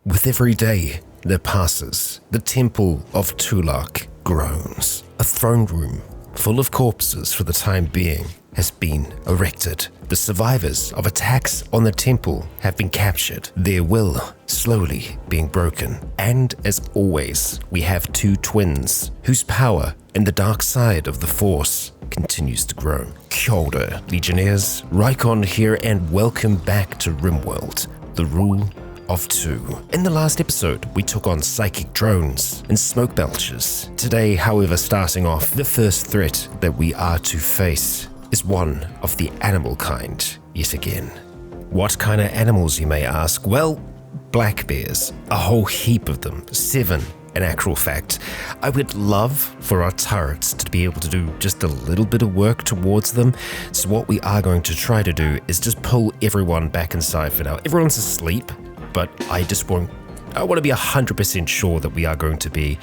With every day that passes, the Temple of Tulak groans. A throne room full of corpses for the time being has been erected. The survivors of attacks on the temple have been captured, their will slowly being broken. And as always, we have two twins whose power in the dark side of the Force continues to grow. Kia ora, Legionnaires, Rycon here, and welcome back to RimWorld, the rule of two. In the last episode, we took on psychic drones and smoke belchers. Today, however, starting off, the first threat that we are to face is one of the animal kind yet again. What kind of animals, you may ask? Well, black bears, a whole heap of them, 7 in actual fact. I would love for our turrets to be able to do just a little bit of work towards them. So what we are going to try to do is just pull everyone back inside for now. Everyone's asleep, but I want to be 100% sure that we are going to be,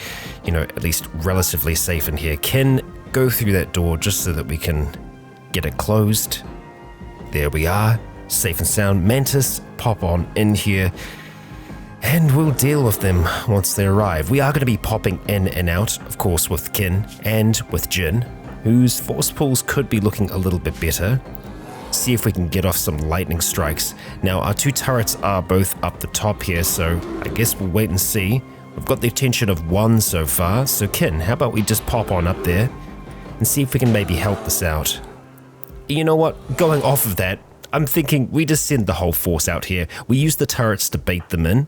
at least relatively safe in here. Ken, go through that door just so that we can get it closed. There we are, safe and sound. Mantis, pop on in here, and we'll deal with them once they arrive. We are going to be popping in and out, of course, with Kin and with Jin, whose force pulls could be looking a little bit better. See if we can get off some lightning strikes. Now, our two turrets are both up the top here, so I guess we'll wait and see. We've got the attention of one so far, so Kin, how about we just pop on up there and see if we can maybe help this out. You know what? Going off of that, I'm thinking we just send the whole force out here. We use the turrets to bait them in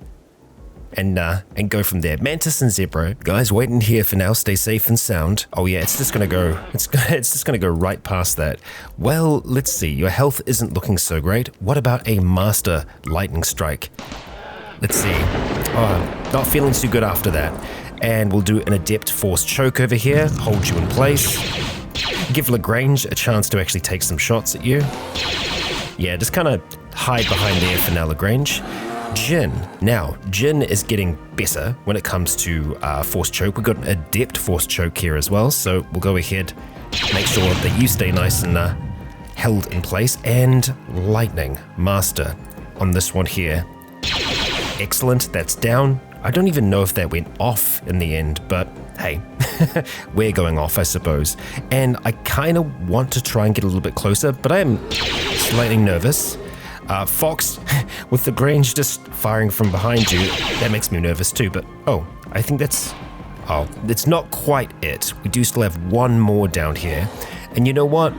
and go from there. Mantis and Zebra, guys, wait in here for now. Stay safe and sound. Oh yeah, it's just gonna go. It's just gonna go right past that. Well, let's see. Your health isn't looking so great. What about a master lightning strike? Let's see. Oh, not feeling too good after that. And we'll do an adept force choke over here. Hold you in place. Give Lagrange a chance to actually take some shots at you. Yeah, just kind of hide behind there for now, Lagrange. Jin. Now, Jin is getting better when it comes to force choke. We've got an adept force choke here as well, so we'll go ahead, make sure that you stay nice and held in place. And lightning master on this one here. Excellent, that's down. I don't even know if that went off in the end, but hey, we're going off, I suppose. And I kind of want to try and get a little bit closer, but I am slightly nervous. Fox, with the Grange just firing from behind you, that makes me nervous too, but I think that's not quite it. We do still have one more down here. And you know what?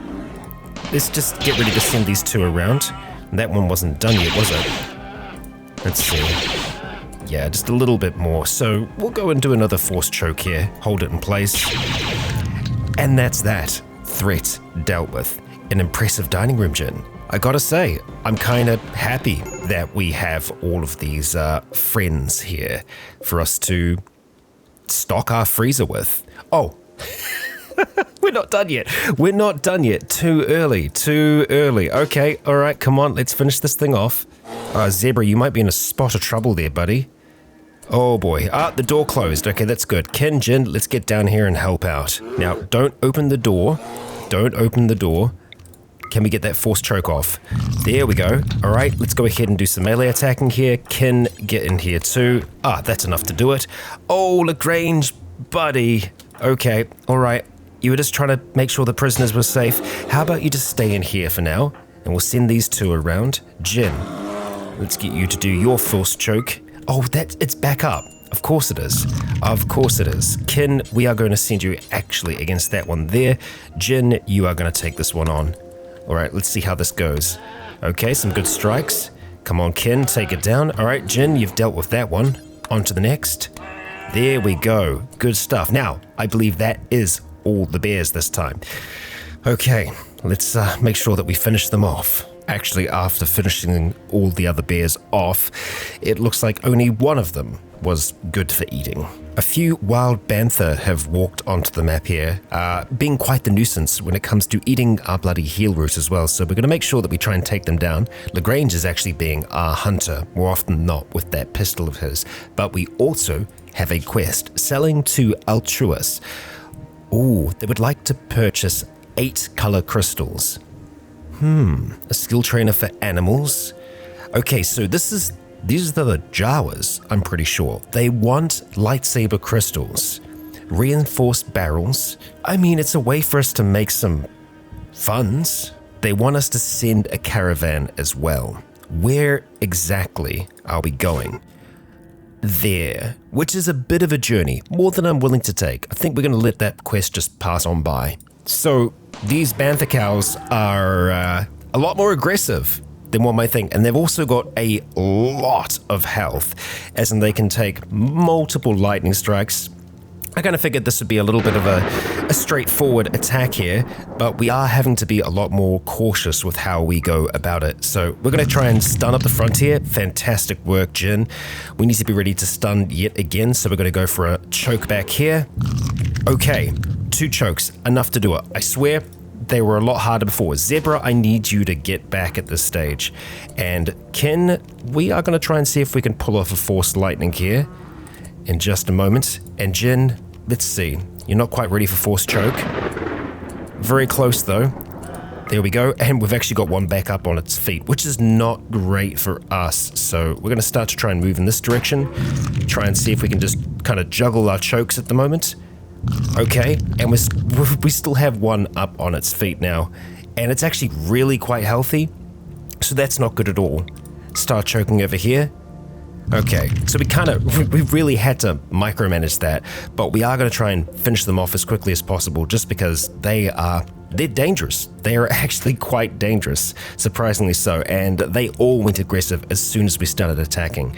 Let's just get ready to send these two around. That one wasn't done yet, was it? Let's see. Yeah, just a little bit more. So we'll go and do another force choke here. Hold it in place. And that's that. Threat dealt with. An impressive dining room, Jin. I gotta say, I'm kind of happy that we have all of these friends here for us to stock our freezer with. Oh, we're not done yet. We're not done yet. Too early. Okay, all right, come on, let's finish this thing off. Zebra, you might be in a spot of trouble there, buddy. Oh boy, the door closed. Okay, that's good. Ken, Jin, let's get down here and help out. Now, don't open the door. Can we get that force choke off? There we go. All right, let's go ahead and do some melee attacking here. Ken, get in here too. That's enough to do it. Oh, Lagrange, buddy. Okay, all right. You were just trying to make sure the prisoners were safe. How about you just stay in here for now, and we'll send these two around. Jin, let's get you to do your force choke. Oh, it's back up. Of course it is. Ken, we are going to send you actually against that one there. Jin, you are going to take this one on. All right, let's see how this goes. Okay, some good strikes. Come on, Ken, take it down. All right, Jin, you've dealt with that one. On to the next. There we go. Good stuff. Now, I believe that is all the bears this time. Okay, let's make sure that we finish them off. Actually, after finishing all the other bears off, it looks like only one of them was good for eating. A few wild bantha have walked onto the map here, being quite the nuisance when it comes to eating our bloody heel root as well, so we're going to make sure that we try and take them down. Lagrange is actually being our hunter, more often than not, with that pistol of his, but we also have a quest, selling to Altruis. Ooh, they would like to purchase 8 color crystals. A skill trainer for animals. Okay, so this is These are the Jawas, I'm pretty sure. They want lightsaber crystals, reinforced barrels. I mean, it's a way for us to make some funds. They want us to send a caravan as well. Where exactly are we going? There, which is a bit of a journey, more than I'm willing to take. I think we're going to let that quest just pass on by. So these bantha cows are a lot more aggressive than one might think, and they've also got a lot of health, as in they can take multiple lightning strikes. I kind of figured this would be a little bit of a straightforward attack here, but we are having to be a lot more cautious with how we go about it. So we're going to try and stun up the front here. Fantastic work, Jin. We need to be ready to stun yet again, so we're going to go for a choke back here. Okay, 2 chokes, enough to do it. I swear, they were a lot harder before. Zebra, I need you to get back at this stage. And Kin, we are going to try and see if we can pull off a forced lightning here in just a moment. And Jin, let's see. You're not quite ready for forced choke. Very close though. There we go. And we've actually got one back up on its feet, which is not great for us. So we're going to start to try and move in this direction. Try and see if we can just kind of juggle our chokes at the moment. Okay, and we still have one up on its feet now. And it's actually really quite healthy. So that's not good at all. Start choking over here. Okay, so we really had to micromanage that, but we are going to try and finish them off as quickly as possible just because they're dangerous. They are actually quite dangerous, surprisingly so, and they all went aggressive as soon as we started attacking.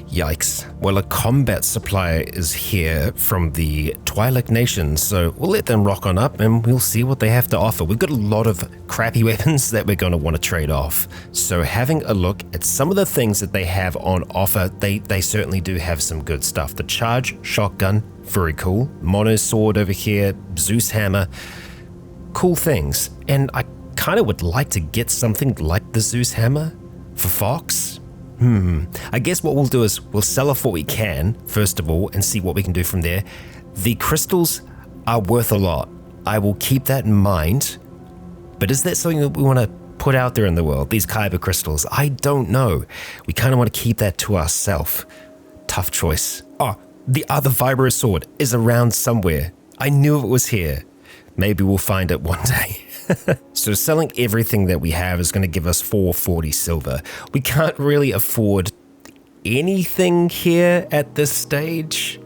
Yikes. Well, a combat supplier is here from the Twi'lek Nation, so we'll let them rock on up and we'll see what they have to offer. We've got a lot of crappy weapons that we're going to want to trade off. So having a look at some of the things that they have on offer, they certainly do have some good stuff. The charge shotgun, very cool. Mono sword over here, Zeus hammer. Cool things, and I kind of would like to get something like the Zeus hammer for Fox. I guess what we'll do is we'll sell off what we can, first of all, and see what we can do from there. The crystals are worth a lot. I will keep that in mind, but is that something that we want to put out there in the world, these kyber crystals? I don't know. We kind of want to keep that to ourselves. Tough choice. Oh, the other vibro sword is around somewhere. I knew it was here. Maybe we'll find it one day. So selling everything that we have is going to give us 440 silver. We can't really afford anything here at this stage.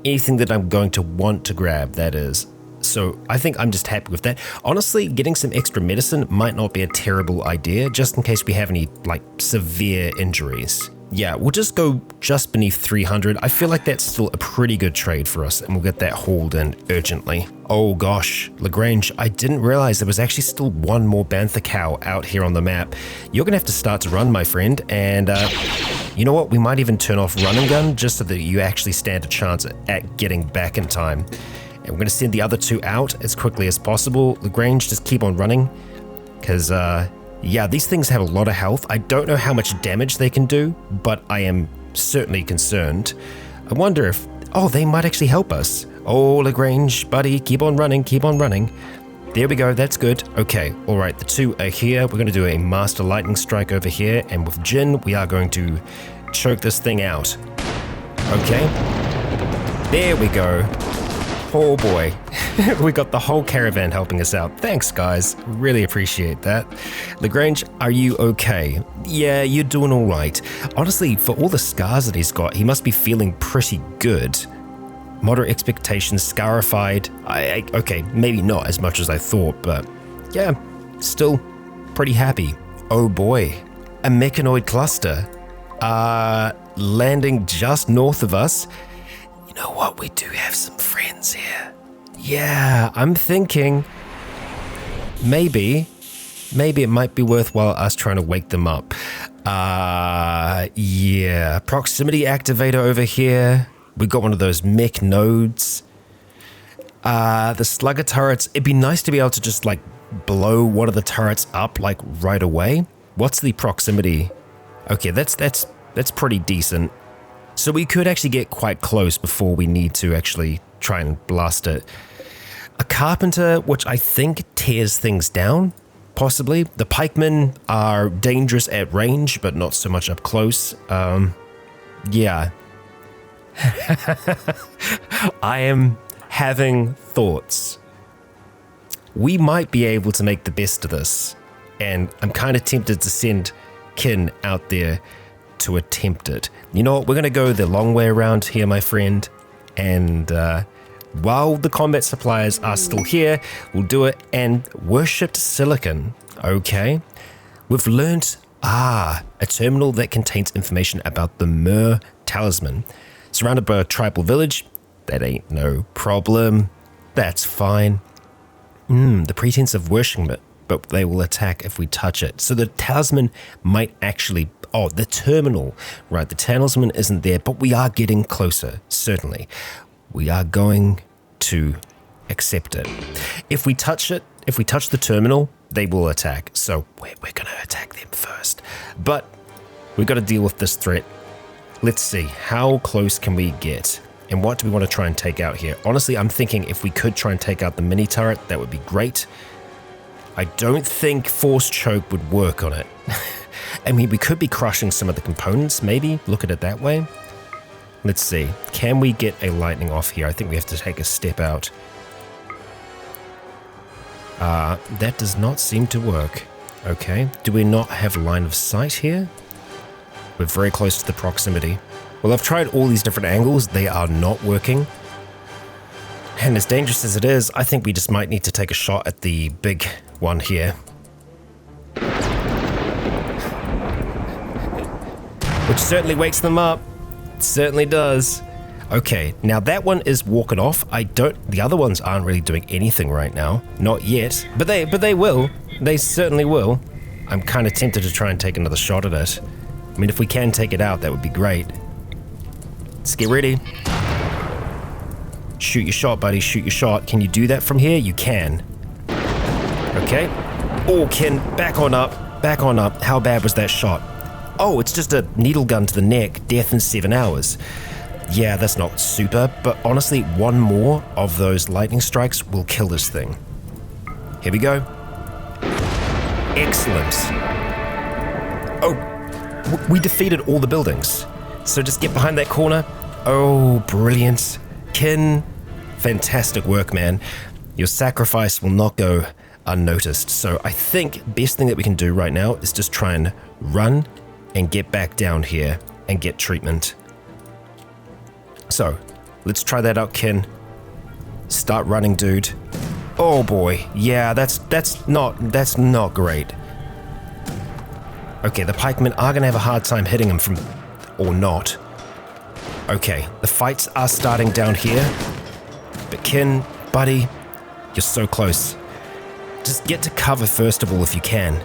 Anything that I'm going to want to grab, that is. So I think I'm just happy with that. Honestly, getting some extra medicine might not be a terrible idea, just in case we have any, severe injuries. Yeah, we'll just go just beneath 300. I feel like that's still a pretty good trade for us, and we'll get that hauled in urgently. Oh gosh, Lagrange, I didn't realize there was actually still one more bantha cow out here on the map. You're gonna have to start to run, my friend, and you know what? We might even turn off run and gun just so that you actually stand a chance at getting back in time. And we're gonna send the other 2 out as quickly as possible. Lagrange, just keep on running, because yeah, these things have a lot of health. I don't know how much damage they can do, but I am certainly concerned. I wonder if... Oh, they might actually help us. Oh, Lagrange, buddy, keep on running, keep on running. There we go, that's good. Okay, all right, the 2 are here. We're going to do a Master Lightning Strike over here, and with Jin, we are going to choke this thing out. Okay. There we go. Oh boy, we got the whole caravan helping us out. Thanks, guys. Really appreciate that. Lagrange, are you okay? Yeah, you're doing all right. Honestly, for all the scars that he's got, he must be feeling pretty good. Moderate expectations, scarified. Okay, maybe not as much as I thought, but yeah, still pretty happy. Oh boy, a Mechanoid cluster. Landing just north of us. You know what? We do have some friends here. Yeah, I'm thinking maybe it might be worthwhile us trying to wake them up. Yeah, proximity activator over here. We got one of those mech nodes. The slugger turrets. It'd be nice to be able to just blow one of the turrets up right away. What's the proximity? Okay, that's pretty decent. So we could actually get quite close before we need to actually try and blast it. A carpenter, which I think tears things down. Possibly. The pikemen are dangerous at range, but not so much up close. Yeah. I am having thoughts. We might be able to make the best of this, and I'm kind of tempted to send Kin out there to attempt it. You know what? We're going to go the long way around here, my friend, and while the combat supplies are still here, we'll do it. And worshipped silicon. Okay. We've learned, a terminal that contains information about the Myr talisman. Surrounded by a tribal village. That ain't no problem. That's fine. The pretense of worshipping it, but they will attack if we touch it. So the talisman might actually... Oh, the terminal. Right, the talisman isn't there, but we are getting closer, certainly. We are going to accept it. If we touch it, if we touch the terminal, they will attack. So we're going to attack them first. But we've got to deal with this threat. Let's see, how close can we get? And what do we want to try and take out here? Honestly, I'm thinking if we could try and take out the mini turret, that would be great. I don't think force choke would work on it. I mean, we could be crushing some of the components, maybe. Look at it that way. Let's see. Can we get a lightning off here? I think we have to take a step out. That does not seem to work. Okay. Do we not have line of sight here? We're very close to the proximity. Well, I've tried all these different angles. They are not working. And as dangerous as it is, I think we just might need to take a shot at the big one here. Which certainly wakes them up. It certainly does. Okay, now that one is walking off. The other ones aren't really doing anything right now. Not yet. But they will. They certainly will. I'm kind of tempted to try and take another shot at it. I mean, if we can take it out, that would be great. Let's get ready. Shoot your shot, buddy. Shoot your shot. Can you do that from here? You can. Okay. Oh, Ken, back on up. Back on up. How bad was that shot? Oh, it's just a needle gun to the neck. Death in 7 hours. Yeah, that's not super, but honestly, one more of those lightning strikes will kill this thing. Here we go. Excellent. Oh, we defeated all the buildings. So just get behind that corner. Oh, brilliant. Kin, fantastic work, man. Your sacrifice will not go unnoticed. So I think best thing that we can do right now is just try and run and get back down here and get treatment. So let's try that out, Kin. Start running, dude. Oh boy, yeah, that's not great. Okay, the pikemen are gonna have a hard time hitting him from, or not. Okay, the fights are starting down here. But Kin, buddy, you're so close. Just get to cover first of all if you can.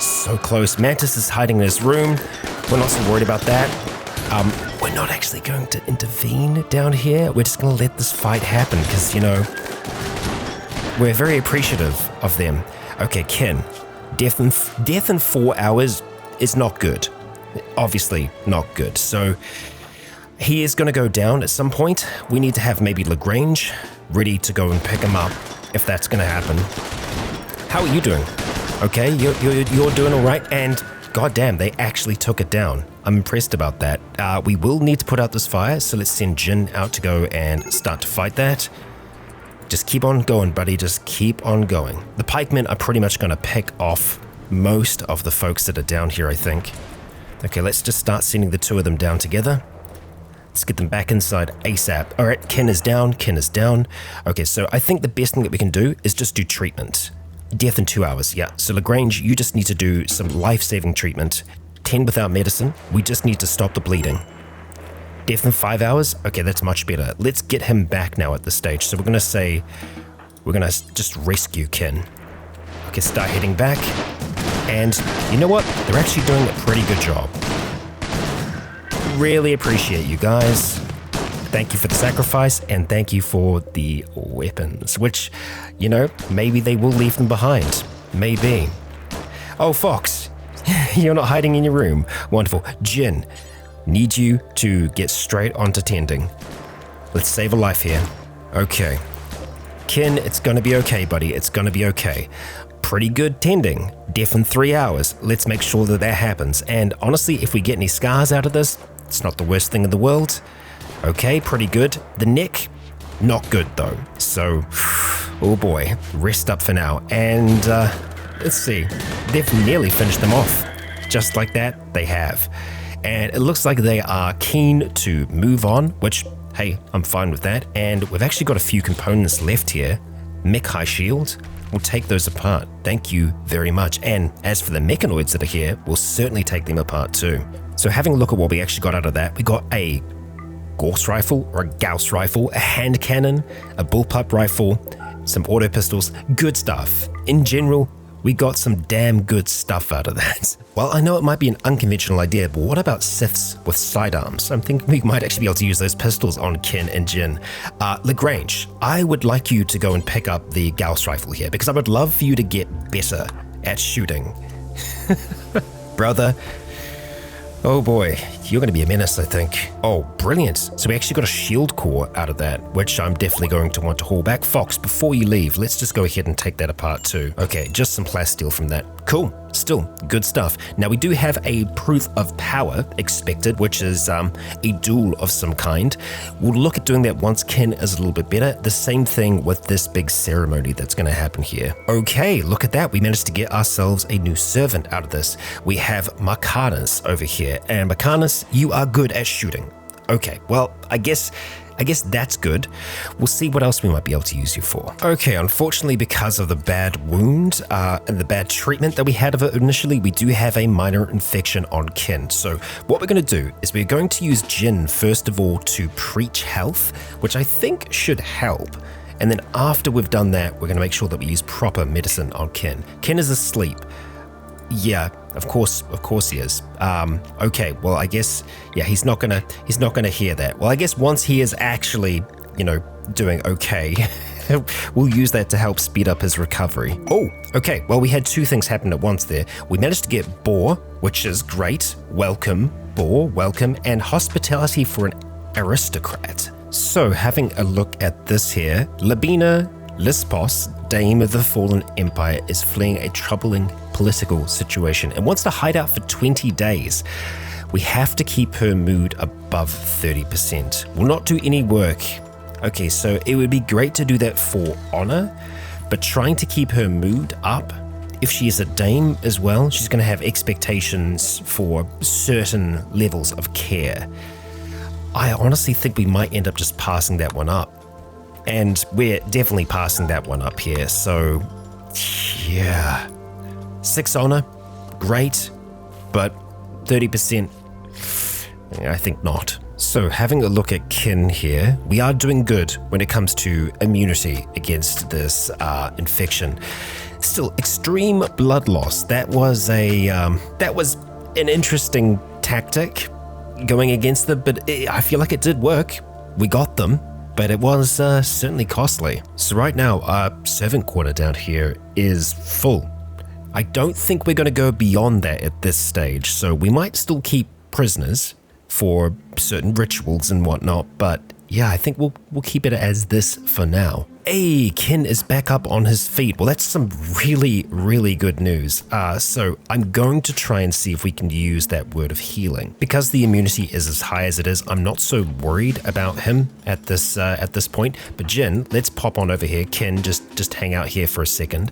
So close. Mantis is hiding in his room. We're not so worried about that. We're not actually going to intervene down here. We're just going to let this fight happen because, you know, we're very appreciative of them. Okay, Kin, death in 4 hours is not good. Obviously not good. So he is going to go down at some point. We need to have maybe Lagrange ready to go and pick him up if that's going to happen. How are you doing? Okay, you're doing all right, and goddamn, they actually took it down. I'm impressed about that. We will need to put out this fire, so let's send Jin out to go and start to fight that. Just keep on going, buddy. Just keep on going. The pikemen are pretty much going to pick off most of the folks that are down here, I think. Okay, let's just start sending the two of them down together. Let's get them back inside ASAP. All right, Kin is down. Kin is down. Okay, so I think the best thing that we can do is just do treatment. Death in 2 hours, yeah. So Lagrange, you just need to do some life-saving treatment. 10 without medicine. We just need to stop the bleeding. Death in 5 hours? Okay, that's much better. Let's get him back now at this stage. So we're going to say, we're going to just rescue Kin. Okay, start heading back. And you know what? They're actually doing a pretty good job. Really appreciate you guys. Thank you for the sacrifice, and thank you for the weapons, which, you know, maybe they will leave them behind. Maybe. Oh, Fox, you're not hiding in your room. Wonderful. Jin, need you to get straight onto tending. Let's save a life here. Okay. Kin, it's gonna be okay, buddy. It's gonna be okay. pretty good tending. Death in 3 hours. Let's make sure that that happens. And honestly, if we get any scars out of this, it's not the worst thing in the world. Okay, pretty good. The neck, not good though. So, oh boy, rest up for now. And let's see, they've nearly finished them off. Just like that, they have. And it looks like they are keen to move on, which, hey, I'm fine with that. And we've actually got a few components left here. Mech high shield, we'll take those apart. Thank you very much. And as for the mechanoids that are here, we'll certainly take them apart too. So having a look at what we actually got out of that, we got a Gauss rifle or a Gauss rifle, a hand cannon, a bullpup rifle, some auto pistols, good stuff. In general, we got some damn good stuff out of that. Well, I know it might be an unconventional idea, but what about Siths with sidearms? I'm thinking we might actually be able to use those pistols on Kin and Jin. Lagrange, I would like you to go and pick up the Gauss rifle here, because I would love for you to get better at shooting. Brother, oh boy, you're going to be a menace, I think. Oh, brilliant. So we actually got a shield core out of that, which I'm definitely going to want to haul back. Fox, before you leave, let's just go ahead and take that apart too. Okay, just some plasteel from that. Cool. Still, good stuff. Now, we do have a proof of power expected, which is a duel of some kind. We'll look at doing that once Kin is a little bit better. The same thing with this big ceremony that's going to happen here. Okay, look at that. We managed to get ourselves a new servant out of this. We have Mechanoid over here. And Mechanoid, you are good at shooting. Okay, well, I guess that's good. We'll see what else we might be able to use you for. Okay, unfortunately, because of the bad wound and the bad treatment that we had of it initially, we do have a minor infection on Kin. So what we're going to do is we're going to use Jin, first of all, to preach health, which I think should help. And then after we've done that, we're going to make sure that we use proper medicine on Kin. Kin is asleep. Yeah, of course he is. Okay, well, I guess, yeah, he's not gonna hear that. Well, I guess once he is actually, doing okay, we'll use that to help speed up his recovery. Oh, okay, well, we had two things happen at once there. We managed to get Boar, which is great. Welcome, Boar, welcome, and hospitality for an aristocrat. So, having a look at this here, Labina Lispos, Dame of the Fallen Empire, is fleeing a troubling political situation and wants to hide out for 20 days. We have to keep her mood above 30%. Will not do any work. Okay, so it would be great to do that for honor, but trying to keep her mood up, if she is a dame as well, she's going to have expectations for certain levels of care. I honestly think we might end up just passing that one up. And we're definitely passing that one up here, so yeah. 6 honor, great, but 30%, I think not. So having a look at Kin here, we are doing good when it comes to immunity against this infection. Still, extreme blood loss. That was an interesting tactic going against them, but I feel like it did work. We got them. But it was certainly costly. So right now, our servant quarter down here is full. I don't think we're going to go beyond that at this stage, so we might still keep prisoners for certain rituals and whatnot, but yeah, I think we'll keep it as this for now. Hey, Kin is back up on his feet. Well, that's some really, really good news. So I'm going to try and see if we can use that word of healing. Because the immunity is as high as it is, I'm not so worried about him at this point. But Jin, let's pop on over here. Kin, just hang out here for a second.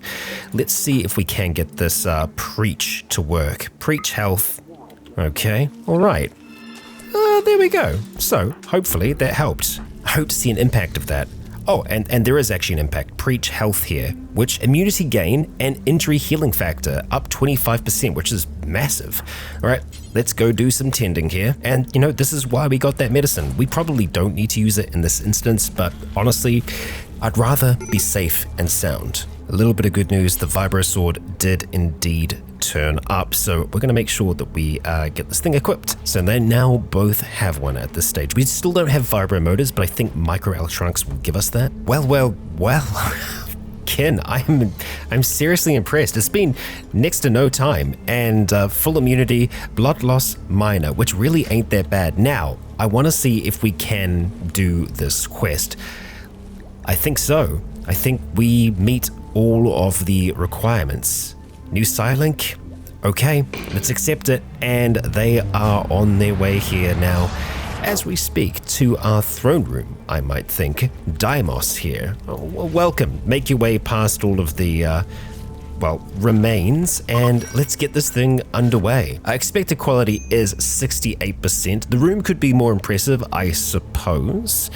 Let's see if we can get this preach to work. Preach health. Okay, all right. There we go. So hopefully that helped. I hope to see an impact of that. Oh, and there is actually an impact. Preach health here, which immunity gain and injury healing factor up 25%, which is massive. All right, let's go do some tending here. And this is why we got that medicine. We probably don't need to use it in this instance, but honestly, I'd rather be safe and sound. A little bit of good news, the Vibro Sword did indeed turn up, so we're going to make sure that we get this thing equipped. So they now both have one at this stage. We still don't have vibro motors, but I think microelectronics will give us that. Well. Kin, I'm seriously impressed. It's been next to no time, and full immunity, blood loss minor, which really ain't that bad. Now, I want to see if we can do this quest. I think so. I think we meet all of the requirements. New Psylink, okay, let's accept it, and they are on their way here now as we speak to our throne room, I might think. Deimos here, well, welcome, make your way past all of the remains, and let's get this thing underway. Expected quality is 68%. The room could be more impressive, I suppose.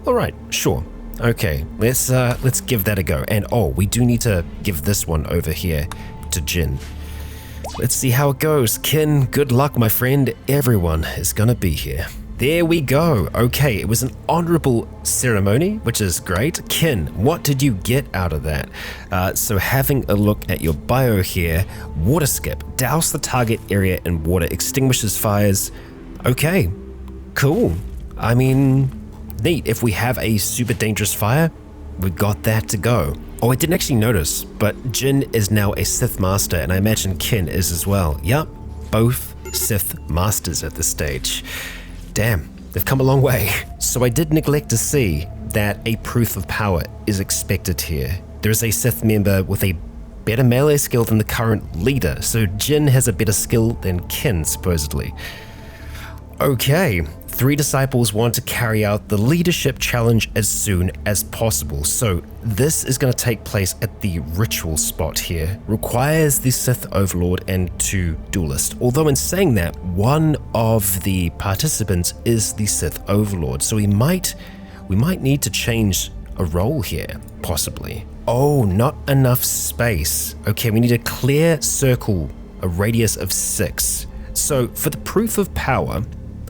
All right, sure. Okay, let's give that a go. And we do need to give this one over here to Jin. Let's see how it goes. Kin, good luck, my friend. Everyone is gonna be here. There we go. Okay, it was an honorable ceremony, which is great. Kin, what did you get out of that? So having a look at your bio here, water skip, douse the target area in water, extinguishes fires. Okay, cool. I mean, neat. If we have a super dangerous fire, we got that to go. Oh, I didn't actually notice, but Jin is now a Sith Master, and I imagine Kin is as well. Yup, both Sith Masters at this stage. Damn, they've come a long way. So I did neglect to see that a proof of power is expected here. There is a Sith member with a better melee skill than the current leader, so Jin has a better skill than Kin, supposedly. Okay, 3 disciples want to carry out the leadership challenge as soon as possible. So this is going to take place at the ritual spot here. Requires the Sith Overlord and 2 duelists. Although in saying that, one of the participants is the Sith Overlord. So we might need to change a role here, possibly. Oh, not enough space. Okay, we need a clear circle, a radius of 6. So for the proof of power,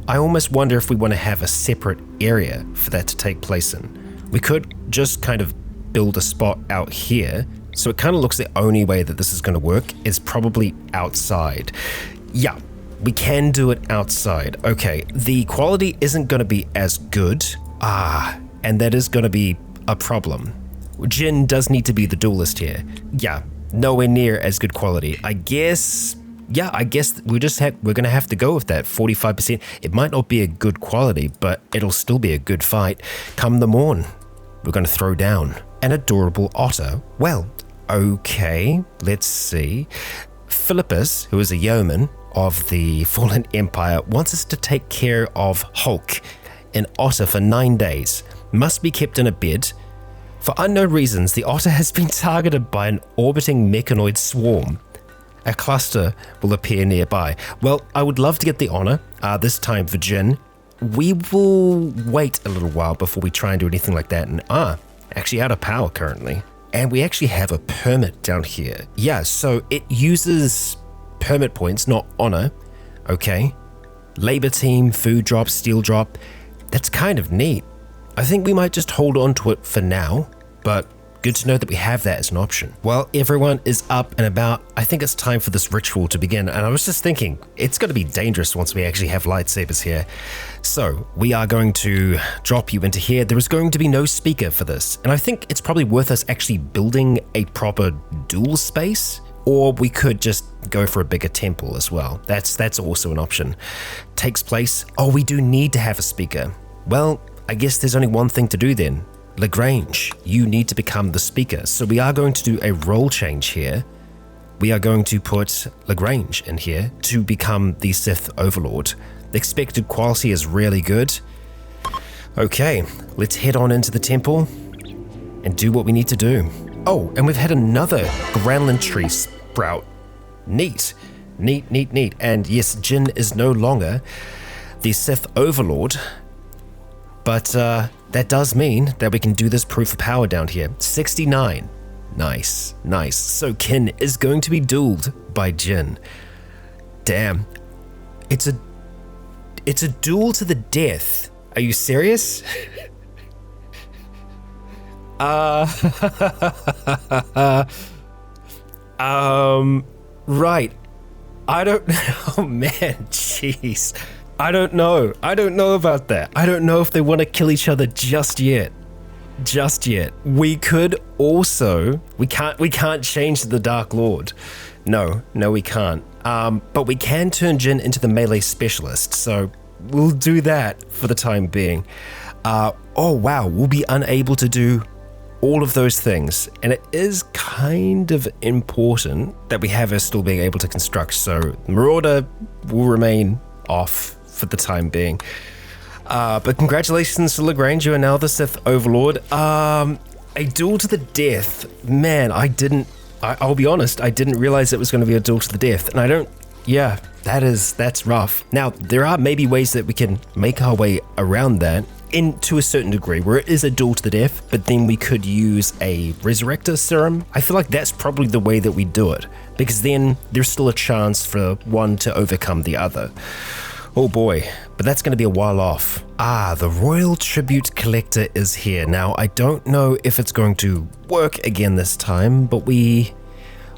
I almost wonder if we want to have a separate area for that to take place in. We could just kind of build a spot out here. So it kind of looks the only way that this is going to work is probably outside. Yeah, we can do it outside. Okay, the quality isn't going to be as good. And that is going to be a problem. Jin does need to be the duelist here. Yeah, nowhere near as good quality. I guess we're going to have to go with that 45%. It might not be a good quality, but it'll still be a good fight. Come the morn, we're going to throw down an adorable otter. Well, okay, let's see. Philippus, who is a yeoman of the Fallen Empire, wants us to take care of Hulk, an otter, for 9 days. Must be kept in a bed. For unknown reasons, the otter has been targeted by an orbiting Mechanoid swarm. A cluster will appear nearby. Well, I would love to get the honor, this time for Jin. We will wait a little while before we try and do anything like that. And actually out of power currently. And we actually have a permit down here. Yeah, so it uses permit points, not honor. Okay. Labor team, food drop, steel drop. That's kind of neat. I think we might just hold on to it for now, but good to know that we have that as an option. Well, everyone is up and about. I think it's time for this ritual to begin. And I was just thinking, it's going to be dangerous once we actually have lightsabers here. So we are going to drop you into here. There is going to be no speaker for this. And I think it's probably worth us actually building a proper duel space, or we could just go for a bigger temple as well. That's also an option. Takes place. Oh, we do need to have a speaker. Well, I guess there's only one thing to do then. Lagrange, you need to become the speaker. So we are going to do a role change here. We are going to put Lagrange in here to become the Sith Overlord. The expected quality is really good. Okay, let's head on into the temple and do what we need to do. Oh, and we've had another Granlin tree sprout. Neat, neat, neat, neat. And yes, Jin is no longer the Sith Overlord, but that does mean that we can do this proof of power down here. 69. Nice, nice. So Kin is going to be dueled by Jin. Damn. It's a duel to the death. Are you serious? Right. I don't oh man, jeez. I don't know about that. I don't know if they want to kill each other just yet. Just yet. We could also, we can't change the Dark Lord. No, we can't. But we can turn Jin into the melee specialist, so we'll do that for the time being. Oh wow, we'll be unable to do all of those things, and it is kind of important that we have her still being able to construct, so Marauder will remain off for the time being. But congratulations to Lagrange, you are now the Sith Overlord. A duel to the death. Man, I'll be honest, I didn't realize it was going to be a duel to the death, and that's rough. Now, there are maybe ways that we can make our way around that, to a certain degree, where it is a duel to the death, but then we could use a resurrector serum. I feel like that's probably the way that we do it, because then there's still a chance for one to overcome the other. Oh boy, but that's going to be a while off. The Royal Tribute Collector is here. Now, I don't know if it's going to work again this time, but we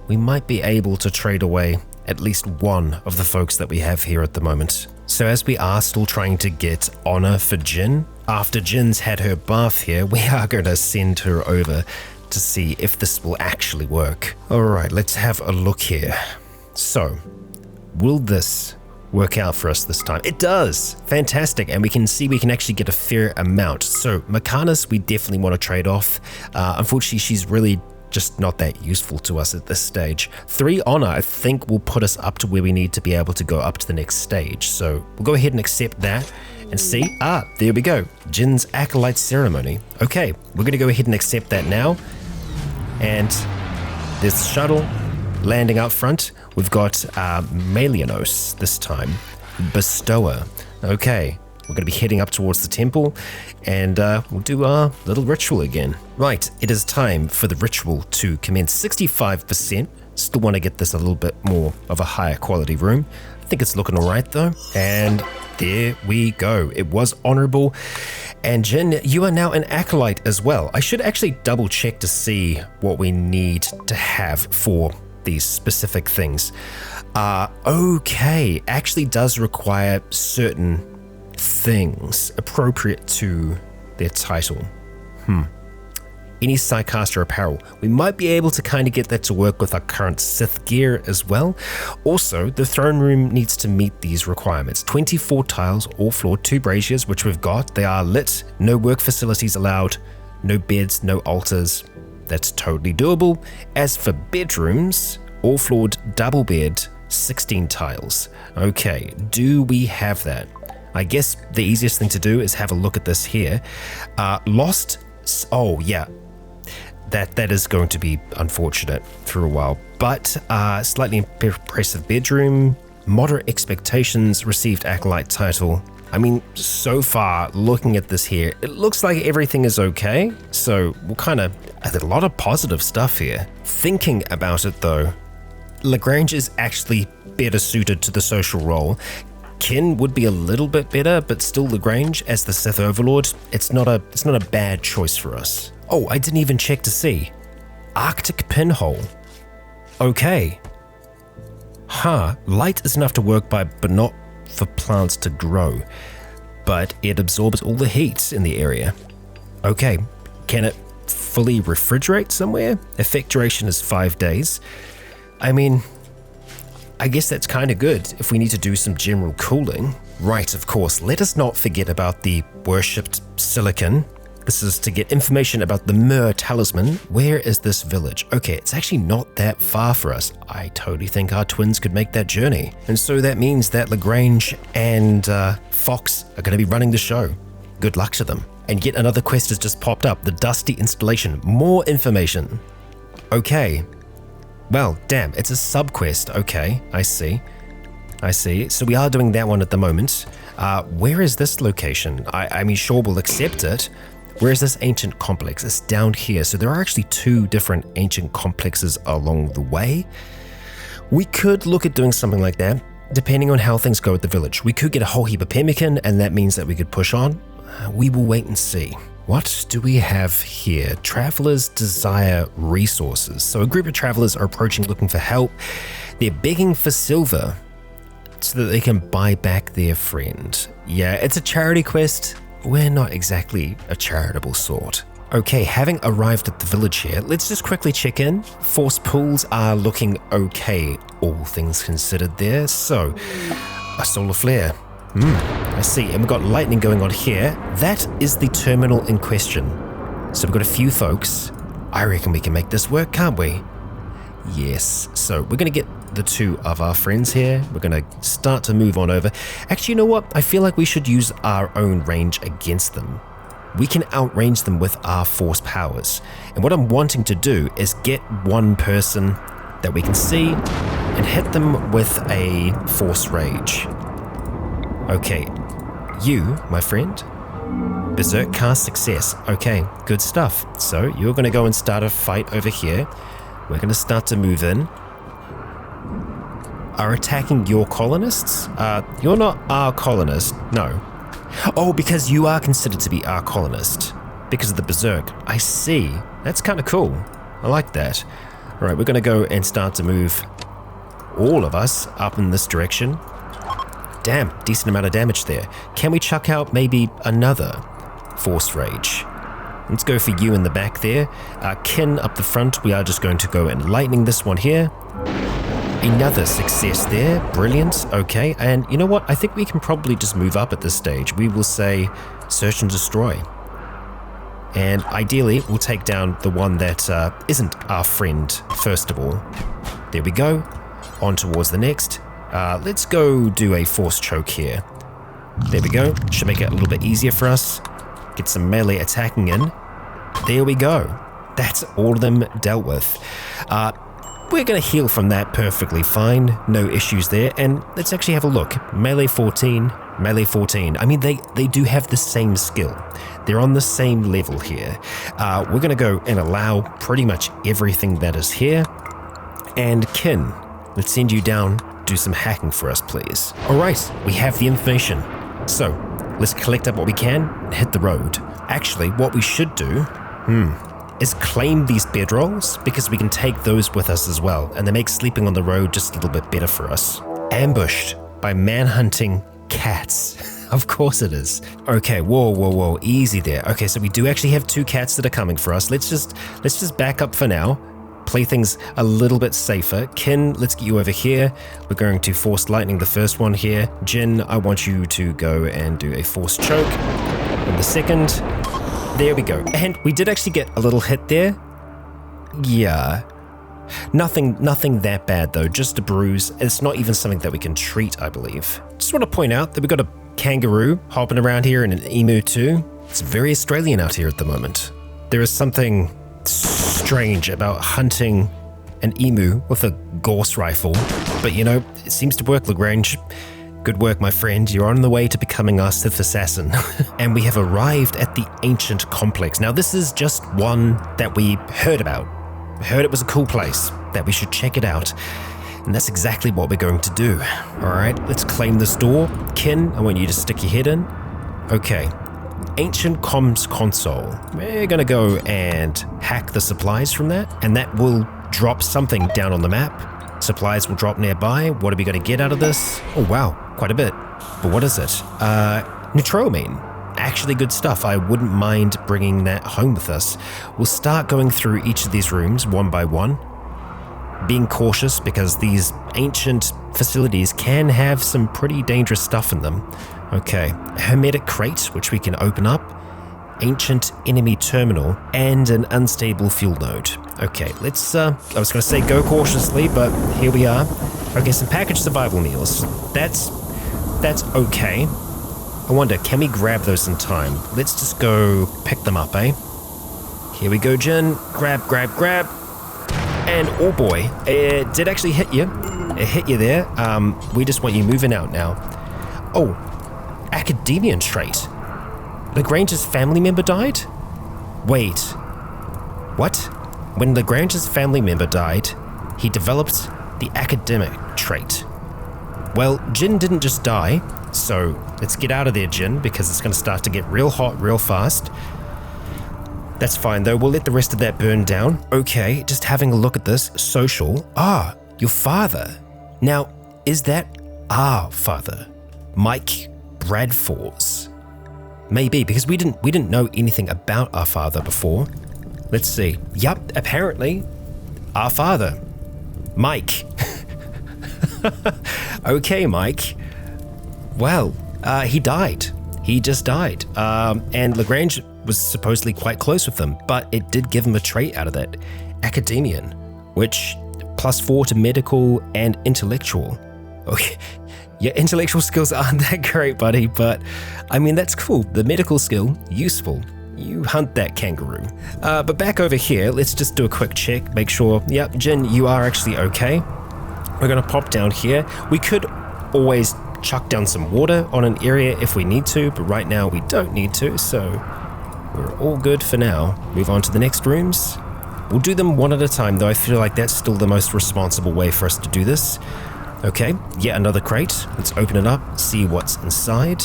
might be able to trade away at least one of the folks that we have here at the moment. So as we are still trying to get honor for Jin, after Jin's had her bath here, we are going to send her over to see if this will actually work. All right, let's have a look here. So, will this work out for us this time? It does. Fantastic. And we can see we can actually get a fair amount. So Mechanis, we definitely want to trade off. Unfortunately, she's really just not that useful to us at this stage. 3 honor, I think, will put us up to where we need to be able to go up to the next stage. So we'll go ahead and accept that and see. There we go. Jin's Acolyte Ceremony. Okay, we're going to go ahead and accept that now. And there's the shuttle landing up front. We've got Melianos this time. Bestower. Okay, we're going to be heading up towards the temple, and we'll do our little ritual again. Right, it is time for the ritual to commence. 65%. Still want to get this a little bit more of a higher quality room. I think it's looking all right though. And there we go. It was honorable. And Jin, you are now an acolyte as well. I should actually double check to see what we need to have for these specific things. Okay, actually does require certain things appropriate to their title. Any Psycaster apparel. We might be able to kind of get that to work with our current Sith gear as well. Also, the throne room needs to meet these requirements. 24 tiles, all floored, 2 braziers, which we've got. They are lit, no work facilities allowed, no beds, no altars. That's totally doable. As for bedrooms, all floored, double bed, 16 tiles. Okay, do we have that? I guess the easiest thing to do is have a look at this here. Lost, oh yeah, that is going to be unfortunate for a while, but slightly impressive bedroom, moderate expectations, received acolyte title. I mean, so far, looking at this here, it looks like everything is okay, so we'll kind of, there's a lot of positive stuff here. Thinking about it though, Lagrange is actually better suited to the social role. Kin would be a little bit better, but still Lagrange as the Sith Overlord, it's not a bad choice for us. Oh, I didn't even check to see. Arctic Pinhole. Okay. Light is enough to work by, but not for plants to grow. But it absorbs all the heat in the area. Okay, can it fully refrigerate somewhere? Effect duration is 5 days. I mean, I guess that's kind of good if we need to do some general cooling. Right, of course, let us not forget about the worshipped silicon. This is to get information about the Myrrh Talisman. Where is this village? Okay, it's actually not that far for us. I totally think our twins could make that journey. And so that means that Lagrange and Fox are going to be running the show. Good luck to them. And yet another quest has just popped up, the Dusty Installation. More information. Okay. Well, damn, it's a sub-quest. Okay, I see. So we are doing that one at the moment. Where is this location? I mean, sure, we'll accept it. Where is this ancient complex? It's down here. So there are actually 2 different ancient complexes along the way. We could look at doing something like that, depending on how things go at the village. We could get a whole heap of pemmican, and that means that we could push on. We will wait and see. What do we have here? Travelers desire resources. So a group of travelers are approaching looking for help. They're begging for silver so that they can buy back their friend. Yeah, it's a charity quest. We're not exactly a charitable sort. Okay, having arrived at the village here, let's just quickly check in. Force pools are looking okay, all things considered there. So, a solar flare. I see, and we've got lightning going on here. That is the terminal in question. So we've got a few folks. I reckon we can make this work, can't we? Yes. So we're going to get the two of our friends here. We're going to start to move on over. Actually, you know what? I feel like we should use our own range against them. We can outrange them with our force powers. And what I'm wanting to do is get one person that we can see and hit them with a force rage. Okay, you, my friend, Berserk cast success. Okay, good stuff. So you're going to go and start a fight over here. We're going to start to move in. Are attacking your colonists? You're not our colonist, no. Oh, because you are considered to be our colonist. Because of the Berserk. I see. That's kind of cool. I like that. Alright, we're going to go and start to move all of us up in this direction. Damn, decent amount of damage there. Can we chuck out maybe another Force Rage? Let's go for you in the back there. Kin up the front, we are just going to go and lightning this one here. Another success there, brilliant, okay. And you know what, I think we can probably just move up at this stage. We will say search and destroy. And ideally, we'll take down the one that isn't our friend, first of all. There we go, on towards the next. Let's go do a force choke here. There we go, should make it a little bit easier for us. Get some melee attacking in. There we go. That's all of them dealt with. We're going to heal from that perfectly fine. No issues there. And let's actually have a look. Melee 14, melee 14. I mean, they do have the same skill. They're on the same level here. We're going to go and allow pretty much everything that is here. And Kin, let's send you down. Do some hacking for us, please. All right, we have the information. So let's collect up what we can and hit the road. Actually, what we should do, is claim these bedrolls, because we can take those with us as well, and they make sleeping on the road just a little bit better for us. Ambushed by manhunting cats. Of course it is. Okay, whoa, easy there. Okay, so we do actually have two cats that are coming for us. Let's just back up for now. Play things a little bit safer. Kin, let's get you over here. We're going to force lightning the first one here. Jin, I want you to go and do a force choke. And the second, there we go. And we did actually get a little hit there. Yeah. Nothing that bad though, just a bruise. It's not even something that we can treat, I believe. Just want to point out that we've got a kangaroo hopping around here and an emu too. It's very Australian out here at the moment. There is something strange about hunting an emu with a Gauss rifle, but you know, it seems to work, Lagrange. Good work, my friend. You're on the way to becoming our Sith assassin. And we have arrived at the ancient complex. Now, this is just one that we heard about. Heard it was a cool place, that we should check it out. And that's exactly what we're going to do. All right, let's claim this door. Kin, I want you to stick your head in. Okay. Ancient comms console. We're gonna go and hack the supplies from that, and that will drop something down on the map. Supplies will drop nearby. What are we going to get out of this? Oh wow, quite a bit. But what is it? Neutroamine. Actually good stuff. I wouldn't mind bringing that home with us. We'll start going through each of these rooms one by one. Being cautious because these ancient facilities can have some pretty dangerous stuff in them. Okay, hermetic crate, which we can open up. Ancient enemy terminal, and an unstable fuel node. Okay, let's, I was gonna say go cautiously, but here we are. Okay, some packaged survival meals. That's okay. I wonder, can we grab those in time? Let's just go pick them up, eh? Here we go, Jin. Grab. And oh boy, it did actually hit you. It hit you there. We just want you moving out now. Oh, academician trait. Lagrange's family member died? Wait. What? When Lagrange's family member died, he developed the academic trait. Well, Jin didn't just die, so let's get out of there, Jin, because it's going to start to get real hot real fast. That's fine, though. We'll let the rest of that burn down. Okay, just having a look at this. Social. Ah, your father. Now, is that our father? Mike Bradford's? Maybe, because we didn't know anything about our father before. Let's see. Yup, apparently, our father, Mike. Okay, Mike. Well, he died. he just died. And Lagrange was supposedly quite close with him, but it did give him a trait out of that, Academian, which +4 to medical and intellectual. Okay, your intellectual skills aren't that great, buddy, but I mean, that's cool. The medical skill, useful. You hunt that kangaroo. But back over here, let's just do a quick check, make sure, yep, Jin, you are actually okay. We're gonna pop down here. We could always chuck down some water on an area if we need to, but right now we don't need to, so we're all good for now. Move on to the next rooms. We'll do them one at a time, though I feel like that's still the most responsible way for us to do this. Okay, yet another crate. Let's open it up, see what's inside.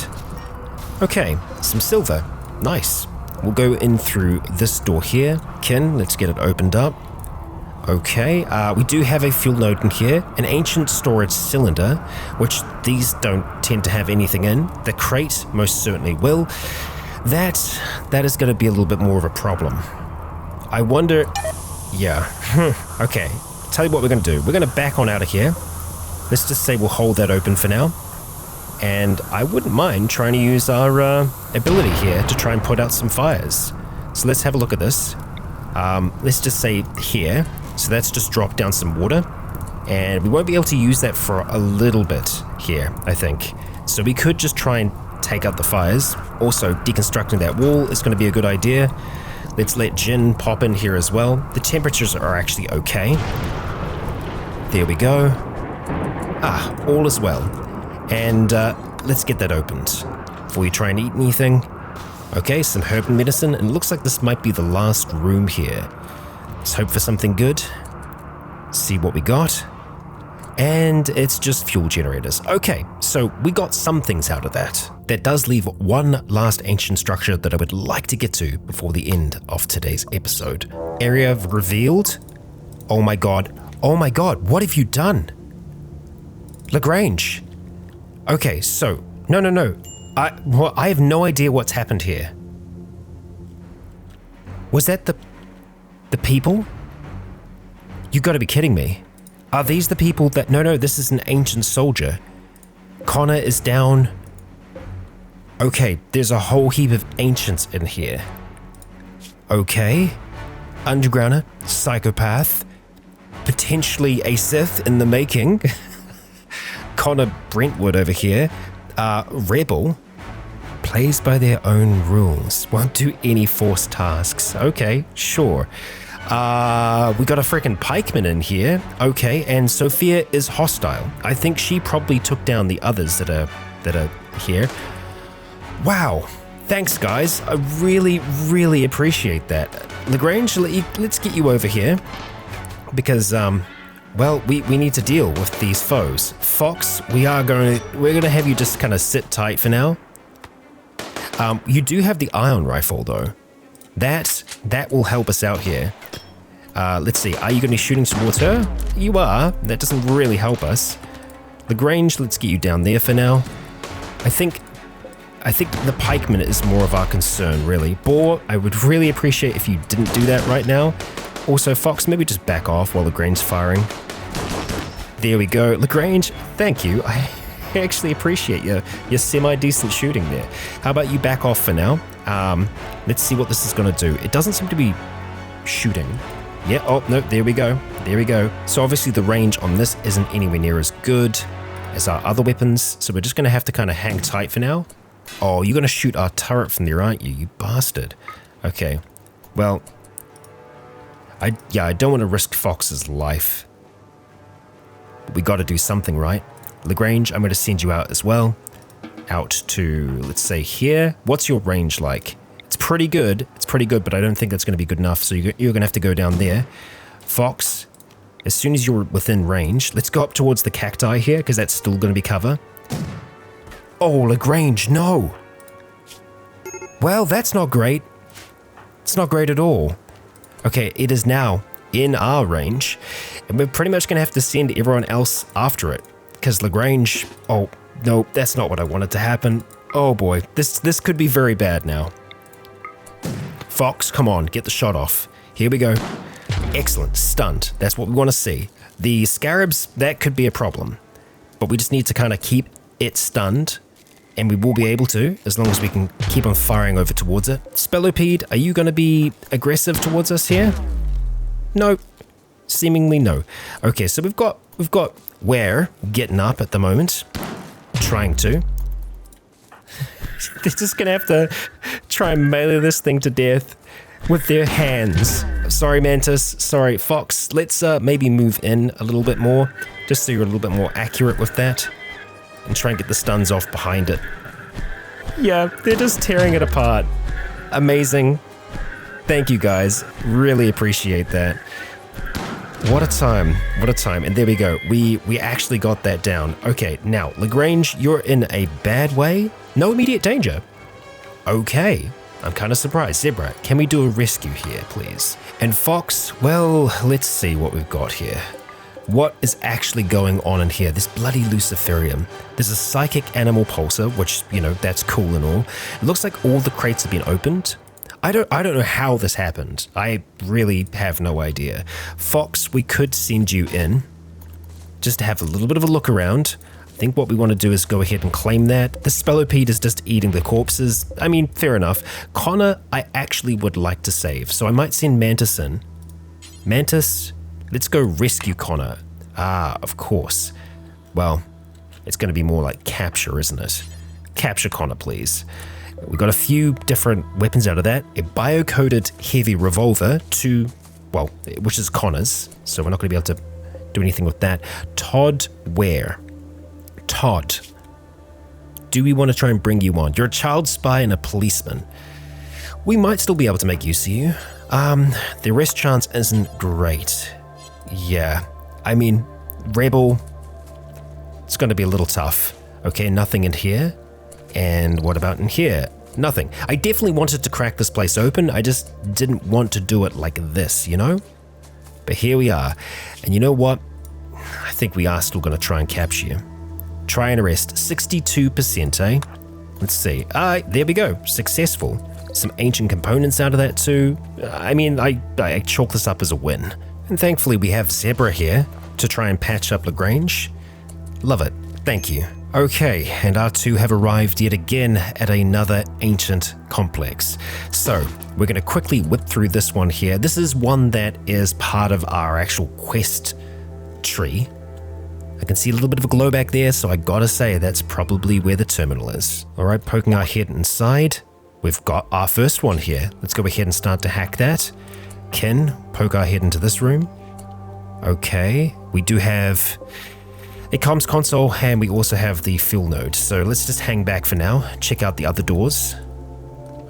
Okay, some silver. Nice. We'll go in through this door here. Kin, let's get it opened up. Okay, we do have a fuel node in here, an ancient storage cylinder, which these don't tend to have anything in. The crate most certainly will. That is going to be a little bit more of a problem. I wonder... Yeah. Okay, tell you what we're going to do. We're going to back on out of here. Let's just say we'll hold that open for now. And I wouldn't mind trying to use our ability here to try and put out some fires. So let's have a look at this. Let's just say here. So that's just dropped down some water. And we won't be able to use that for a little bit here, I think. So we could just try and take out the fires. Also, deconstructing that wall is going to be a good idea. Let's let Jin pop in here as well. The temperatures are actually okay. There we go. Ah, all is well. And let's get that opened before we try and eat anything. Okay, some herb and medicine, and it looks like this might be the last room here. Let's hope for something good. See what we got. And it's just fuel generators. Okay, so we got some things out of that. That does leave one last ancient structure that I would like to get to before the end of today's episode. Area revealed. Oh my god, what have you done? Lagrange. Okay, so, no. I have no idea what's happened here. Was that the people? You gotta be kidding me. Are these the people that... No, this is an ancient soldier. Connor is down. Okay, there's a whole heap of ancients in here. Okay. Undergrounder, psychopath, potentially a Sith in the making. Connor Brentwood over here, rebel, plays by their own rules, won't do any forced tasks. Okay, sure. We got a freaking pikeman in here. Okay, and Sophia is hostile. I think she probably took down the others that are here. Wow. Thanks, guys. I really, really appreciate that. Lagrange, let's get you over here because well, we need to deal with these foes. Fox, we're gonna have you just kind of sit tight for now. You do have the ion rifle though. That will help us out here. Let's see, are you gonna be shooting towards her? You are. That doesn't really help us. Lagrange, let's get you down there for now. I think the pikeman is more of our concern, really. Boar, I would really appreciate if you didn't do that right now. Also, Fox, maybe just back off while Lagrange's firing. There we go. Lagrange, thank you. I actually appreciate your semi-decent shooting there. How about you back off for now? Let's see what this is going to do. It doesn't seem to be shooting. Yeah, oh, no, there we go. There we go. So obviously the range on this isn't anywhere near as good as our other weapons, so we're just going to have to kind of hang tight for now. Oh, you're going to shoot our turret from there, aren't you? You bastard. Okay. Well, I don't want to risk Fox's life. But we got to do something, right? Lagrange, I'm going to send you out as well. Out to, let's say, here. What's your range like? It's pretty good. It's pretty good, but I don't think that's going to be good enough, so you're going to have to go down there. Fox, as soon as you're within range, let's go up towards the cacti here, because that's still going to be cover. Oh, Lagrange, no. Well, that's not great. It's not great at all. Okay, it is now in our range, and we're pretty much going to have to send everyone else after it, because Lagrange... Oh, no, that's not what I wanted to happen. Oh boy, this could be very bad now. Fox, come on, get the shot off. Here we go. Excellent, stunned. That's what we want to see. The scarabs, that could be a problem, but we just need to kind of keep it stunned and we will be able to, as long as we can keep on firing over towards it. Spellopede, are you going to be aggressive towards us here? No, seemingly no. Okay, so we've got Where getting up at the moment, trying to. They're just gonna have to try and melee this thing to death with their hands. Sorry, Mantis. Sorry, Fox. Let's maybe move in a little bit more, just so you're a little bit more accurate with that, and try and get the stuns off behind it. Yeah, they're just tearing it apart. Amazing. Thank you, guys. Really appreciate that. What a time. What a time. And there we go. We actually got that down. Okay, now, Lagrange, you're in a bad way. No immediate danger. Okay. I'm kind of surprised. Zebra, can we do a rescue here, please? And Fox, well, let's see what we've got here. What is actually going on in here? This bloody Luciferium. There's a psychic animal pulsar, which, you know, that's cool and all. It looks like all the crates have been opened. I don't know how this happened. I really have no idea. Fox, we could send you in just to have a little bit of a look around. I think what we want to do is go ahead and claim that. The Spellopede is just eating the corpses. I mean, fair enough. Connor, I actually would like to save, so I might send Mantis in. Mantis, let's go rescue Connor. Ah, of course. Well, it's going to be more like capture, isn't it? Capture Connor, please. We got a few different weapons out of that. A bio-coded heavy revolver which is Connor's, so we're not going to be able to do anything with that. Todd, where? Todd, do we want to try and bring you on? You're a child spy and a policeman. We might still be able to make use of you. The arrest chance isn't great. Yeah, I mean, Rebel, it's going to be a little tough. Okay, nothing in here. And what about in here? Nothing. I definitely wanted to crack this place open. I just didn't want to do it like this, you know? But here we are. And you know what? I think we are still going to try and capture you. Try and arrest. 62%, eh? Let's see. There we go. Successful. Some ancient components out of that too. I mean, I chalk this up as a win. And thankfully we have Zebra here to try and patch up Lagrange. Love it. Thank you. Okay, and our two have arrived yet again at another ancient complex. So, we're going to quickly whip through this one here. This is one that is part of our actual quest tree. I can see a little bit of a glow back there, so I gotta say that's probably where the terminal is. Alright, poking our head inside. We've got our first one here. Let's go ahead and start to hack that. Ken, poke our head into this room. Okay, we do have a comms console, and we also have the fuel node. So let's just hang back for now, check out the other doors.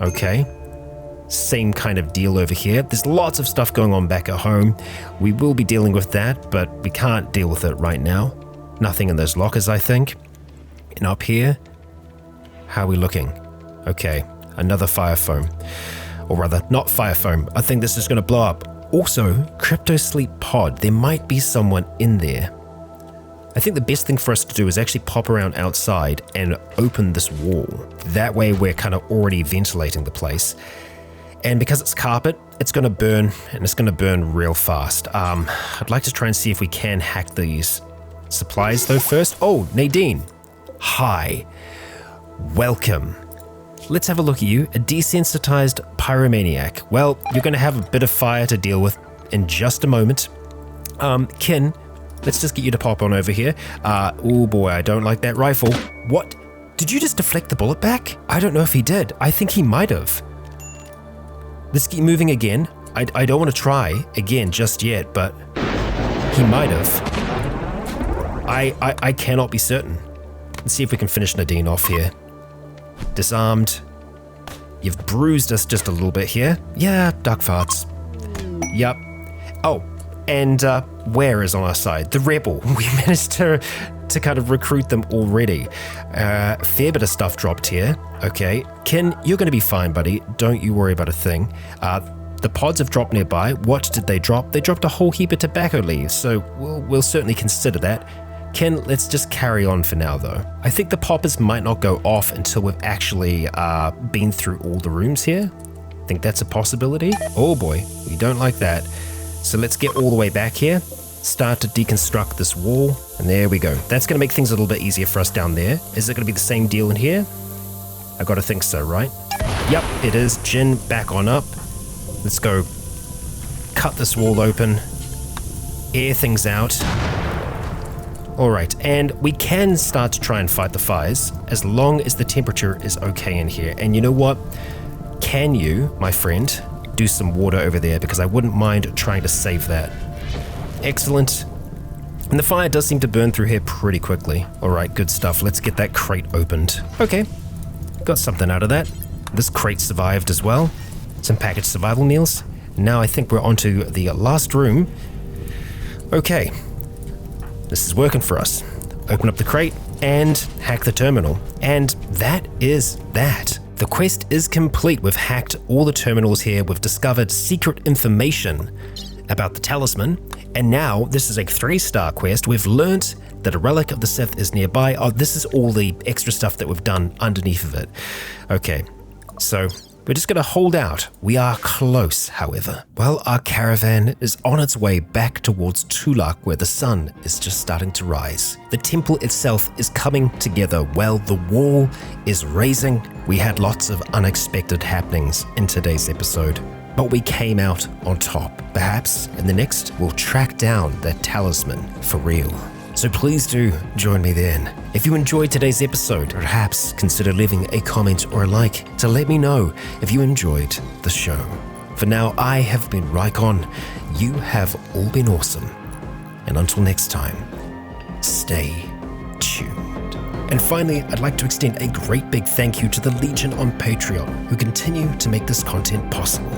Okay, same kind of deal over here. There's lots of stuff going on back at home. We will be dealing with that, but we can't deal with it right now. Nothing in those lockers, I think. And up here, how are we looking? Okay, another fire foam. Or rather, not fire foam. I think this is going to blow up. Also, Crypto Sleep Pod. There might be someone in there. I think the best thing for us to do is actually pop around outside and open this wall. That way we're kind of already ventilating the place. And because it's carpet, it's going to burn, and it's going to burn real fast. I'd like to try and see if we can hack these supplies though first. Oh, Nadine. Hi. Welcome. Let's have a look at you. A desensitized pyromaniac. Well, you're going to have a bit of fire to deal with in just a moment. Ken, let's just get you to pop on over here. Oh boy, I don't like that rifle. What? Did you just deflect the bullet back? I don't know if he did. I think he might have. Let's keep moving again. I don't want to try again just yet, but he might have. I cannot be certain. Let's see if we can finish Nadine off here. Disarmed. You've bruised us just a little bit here. Yeah, duck farts. Yep. Oh, and Where is on our side? The Rebel. We managed to kind of recruit them already. Fair bit of stuff dropped here. Okay. Ken, you're going to be fine, buddy. Don't you worry about a thing. The pods have dropped nearby. What did they drop? They dropped a whole heap of tobacco leaves, so we'll certainly consider that. Ken, let's just carry on for now, though. I think the poppers might not go off until we've actually been through all the rooms here. Think that's a possibility? Oh boy, we don't like that. So let's get all the way back here, start to deconstruct this wall. And there we go. That's going to make things a little bit easier for us down there. Is it going to be the same deal in here? I got to think so, right? Yep, it is. Jin, back on up. Let's go cut this wall open. Air things out. All right, and we can start to try and fight the fires as long as the temperature is okay in here. And you know what? Can you, my friend, do some water over there? Because I wouldn't mind trying to save that. Excellent. And the fire does seem to burn through here pretty quickly. All right, good stuff. Let's get that crate opened. Okay, got something out of that. This crate survived as well. Some packaged survival meals. Now I think we're onto the last room. Okay, this is working for us. Open up the crate and hack the terminal. And that is that. The quest is complete. We've hacked all the terminals here. We've discovered secret information about the talisman. And now this is a 3-star quest. We've learnt that a relic of the Sith is nearby. Oh, this is all the extra stuff that we've done underneath of it. Okay, so we're just going to hold out. We are close, however. Well, our caravan is on its way back towards Tulak, where the sun is just starting to rise. The temple itself is coming together well. The wall is raising. We had lots of unexpected happenings in today's episode, but we came out on top. Perhaps in the next, we'll track down that talisman for real. So please do join me then. If you enjoyed today's episode, perhaps consider leaving a comment or a like to let me know if you enjoyed the show. For now, I have been Rycon. You have all been awesome. And until next time, stay tuned. And finally, I'd like to extend a great big thank you to the Legion on Patreon who continue to make this content possible.